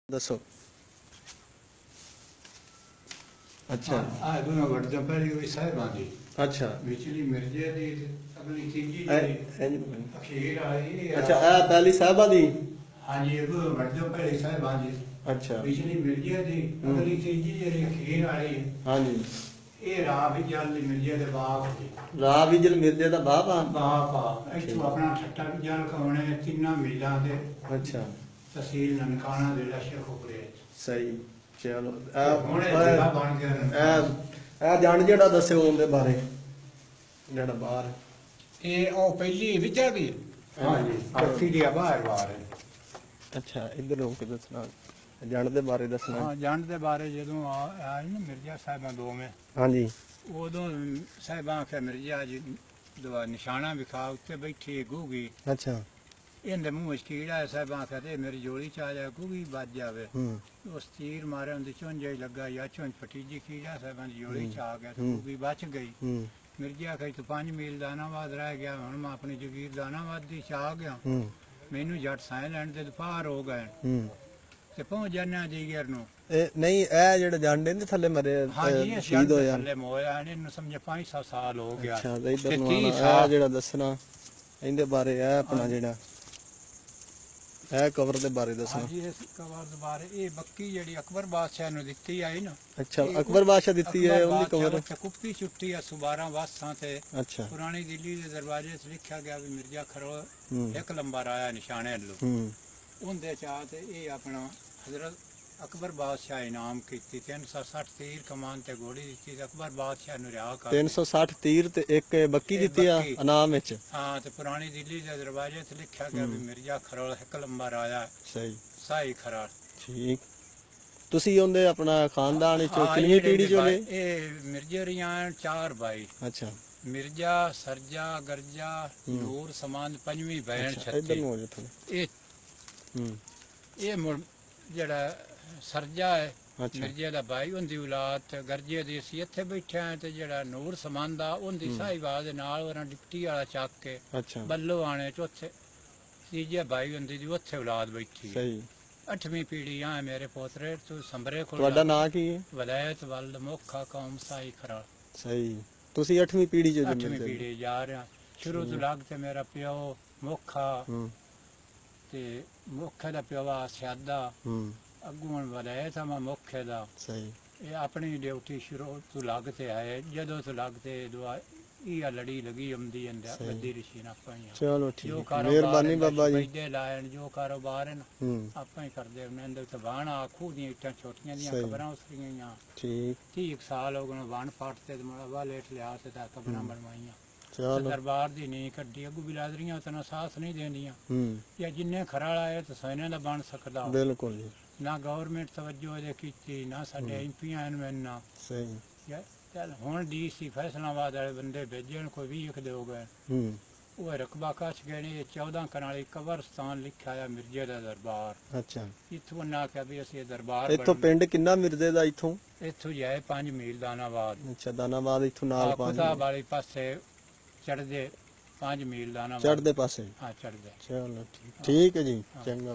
दसो। अच्छा हाँ दोनों वर्दा पहली हुई साहिबां दी अच्छा विचली मिर्जे दी अगली तीजी अखीर आई अच्छा ए पहली साहबा दी हाँ जी ये दोनों वर्दा पहली साहिबां दी अच्छा विचली मिर्जे दी अगली तीजी जेरी अखीर आई हाँ जी ये राह भी जल मिर्जे दे बाप दी राह विजल मिर्जे दा बाप आ बाप आ इथों अपना ठट्टा भी जल कौने तीना मीलां दे अच्छा तहसील ननकाना जिला शेखोपुरे सही चलो हुणे जिला बन गया ननकाना ए जान जेड़ा दस्यो उनदे बारे जेड़ा बाहर ये ओ पहली विद्या दी हाँ जी कच्ची दी बाहर बाहर है अच्छा इधर हो के दसना जान दे बारे दसना हाँ जान दे बारे जदों आए ना मिर्जा साहिबां दो में हाँ जी उदों साहिबां आख्या मिर्जा जी दवा निशाना विखा उत्ते बैठी गूगी अच्छा इनके मुंह च कीड़ा है साहिबां आख्या ते मेरी जोड़ी च आ जाए गूगी बच जावे उस तीर मारे उनकी चुंझ लगा या चुंझ फटीजी कीड़ा साहिबां की जोड़ी च आ गया तो गूगी बच गई मिर्जा आख्या तू 5 मील दानाबाद रह गया हुण मैं अपनी जगीर दानाबाद दी च आ गया मैनू जट साए लैन दे पार हो गए ते पहुंच जाने दीगर नु नहीं ए जेड़े जांडे ने थल्ले मरे हाँ जी शहीद होया थल्ले मोया इन्हू समझे 500 साल हो गया अच्छा ते इधर नु 30 आना साल ए जेड़ा दसना इनदे बारे ए अपना जेड़ा ए कवर दे बारे दसना हाँ जी इस कवर दे बारे ये बक्की जेड़ी अकबर बादशाह नु दित्ती आई ना अच्छा अकबर बादशाह दित्ती है उनकी कवर कुप्पी छुट्टी है 12 वासां ते अच्छा पुरानी दिल्ली दे दरवाजे च लिखा गया भी मिर्जा खरो एक लंबर आया निशाने लो उनदे चाह ते ये अपना हजरत अकबर बादशाह इनाम की 360 तीर कमान ते गोली दी अकबर बादशाह नु रिहा कर 360 तीर ते एक बक्की दित्ती आ इनाम विच हाँ ते पुरानी दिल्ली दे दरवाजे ते लिखा गया भी मिर्जा खरोल एक लंबर आया सही साई खरार ठीक ਤੁਸੀਂ ਉਹਦੇ ਆਪਣਾ ਖਾਨਦਾਨ ਵਿੱਚ ਕਿੰਨੀ ਪੀੜੀ ਚੋਂ ਨੇ ਇਹ ਮਿਰਜ਼ੇ ਰੀਆਂ 4 ਭਾਈ ਅੱਛਾ ਮਿਰਜ਼ਾ ਸਰਜਾ ਗਰਜਾ ਨੂਰ ਸਮਾਨ ਪੰਜਵੀਂ ਬਹਿਣ ਛੱਤੀ ਇਧਰ ਨੂੰ ਹੋ ਜਾ ਥੋੜਾ ਇਹ ਜਿਹੜਾ ਸਰਜਾ ਹੈ ਮਿਰਜ਼ੇ ਦਾ ਭਾਈ ਉਹਦੀ ਔਲਾਦ ਤੇ ਗਰਜੇ ਦੀ ਅਸੀਂ ਇੱਥੇ ਬੈਠੇ ਆਂ ਤੇ ਜਿਹੜਾ ਨੂਰ ਸਮਾਨ ਦਾ ਉਹਦੀ ਸਾਹੀਵਾਲ ਦੇ ਨਾਲ ਉਹਨਾਂ ਡਿਪਟੀ ਵਾਲਾ ਚੱਕ ਕੇ ਬੱਲੋ ਆਣੇ ਚੌਥੇ ਤੀਜੇ ਭਾਈ ਹੁੰਦੀ ਦੀ ਉੱਥੇ ਔਲਾਦ ਬੈਠੀ ਸਹੀ 8ਵੀਂ ਪੀੜੀ ਆ ਮੇਰੇ ਪੋਤਰੇ ਤੂੰ ਸੰਭਰੇ ਕੋਲ ਤੁਹਾਡਾ ਨਾਂ ਕੀ ਹੈ ਵਲਾਇਤ ਵੱਲ ਮੁੱਖਾ ਕੌਮ ਸਾਈ ਖਰਾ ਸਹੀ ਤੁਸੀਂ 8ਵੀਂ ਪੀੜੀ ਚ 8ਵੀਂ ਪੀੜੀ ਜਾ ਰਿਹਾ ਸ਼ੁਰੂ ਤੋਂ ਲੱਗ ਤੇ ਮੇਰਾ ਪਿਓ ਮੁੱਖਾ ਤੇ ਮੁੱਖੇ ਦਾ ਪਿਓ ਆ ਸਿਆਦਾ ਅੱਗੋਂ ਵਲਾਇਤ ਆ ਮੁੱਖੇ ਦਾ ਸਹੀ ਇਹ ਆਪਣੀ ਡਿਊਟੀ ਸ਼ੁਰੂ ਤੋਂ ਲੱਗ ਤੇ ਆਏ ਜਦੋਂ ਤੋਂ ਲੱਗ ਤੇ ਦੁਆ ਇਹ ਲੜੀ ਲਗੀ ਆਉਂਦੀ ਅੰਦਰ ਵੱਡੀ ਰਿਸ਼ੀਨਾ ਪਾਈਆਂ ਚਲੋ ਠੀਕ ਮਿਹਰਬਾਨੀ ਬਾਬਾ ਜੀ ਪੈਦੇ ਲਾਇਣ ਜੋ ਕਾਰੋਬਾਰ ਹੈ ਨਾ ਆਪਾਂ ਹੀ ਕਰਦੇ ਉਹਨਾਂ ਦੇ ਤੇ ਬਾਣ ਆਖੂ ਦੀਆਂ ਇੱਟਾਂ ਛੋਟੀਆਂ ਦੀਆਂ ਕਬਰਾਂ ਉਸਰੀਆਂ ਠੀਕ 30 ਸਾਲ ਹੋ ਗਏ ਬਾਣ ਫਾਟ ਤੇ ਮੜਾ ਵਾਲੇਟ ਲਿਆ ਤੇ ਤਾਂ ਕਬਰਾਂ ਬਣਵਾਈਆਂ ਚਲੋ ਦਰਬਾਰ ਦੀ ਨਹੀਂ ਕੱਢੀ ਅੱਗੂ ਬਿਲਾਦਰੀਆਂ ਉਤਨਾ ਸਾਥ ਨਹੀਂ ਦੇਂਦੀਆਂ ਜਾਂ ਜਿੰਨੇ ਖਰਾਲਾ ਹੈ ਤਾਂ ਸੈਨਾਂ ਦਾ ਬਣ ਸਕਦਾ ਬਿਲਕੁਲ ਜੀ ਨਾ ਗਵਰਨਮੈਂਟ ਤਵੱਜੋ ਇਹਦੇ ਕੀਤੀ ਨਾ ਸਾਡੇ ਐਮਪੀਆਂ ਨੇ ਨਾ ਸਹੀ ਚੱਲ ਹੁਣ ਡੀਸੀ ਫੈਸਲਾਬਾਦ ਵਾਲੇ ਬੰਦੇ ਭੇਜਣ ਕੋਈ 20 ਦੇ ਹੋ ਗਏ ਉਹ ਰਕਬਾ ਕੱਚ ਗਏ ਨੇ 14 ਕਨਾਲੀ ਕਬਰਸਤਾਨ ਲਿਖਿਆ ਆ ਮਿਰਜ਼ੇ ਦਾ ਦਰਬਾਰ ਅੱਛਾ ਇੱਥੋਂ ਨਾ ਕਿਹਾ ਵੀ ਅਸੀਂ ਇਹ ਦਰਬਾਰ ਇੱਥੋਂ ਪਿੰਡ ਕਿੰਨਾ ਮਿਰਜ਼ੇ ਦਾ ਇੱਥੋਂ ਜਾਏ 5 ਮੀਲ ਦਾਨਾਬਾਦ ਅੱਛਾ ਦਾਨਾਬਾਦ ਇੱਥੋਂ ਨਾਲ 5 ਵਾਲੇ ਪਾਸੇ ਚੜਦੇ 5 ਮੀਲ ਦਾਨਾਬਾਦ ਚੜਦੇ ਪਾਸੇ ਹਾਂ ਚੜਦੇ ਚਲੋ ਠੀਕ ਹੈ ਜੀ ਚੰਗਾ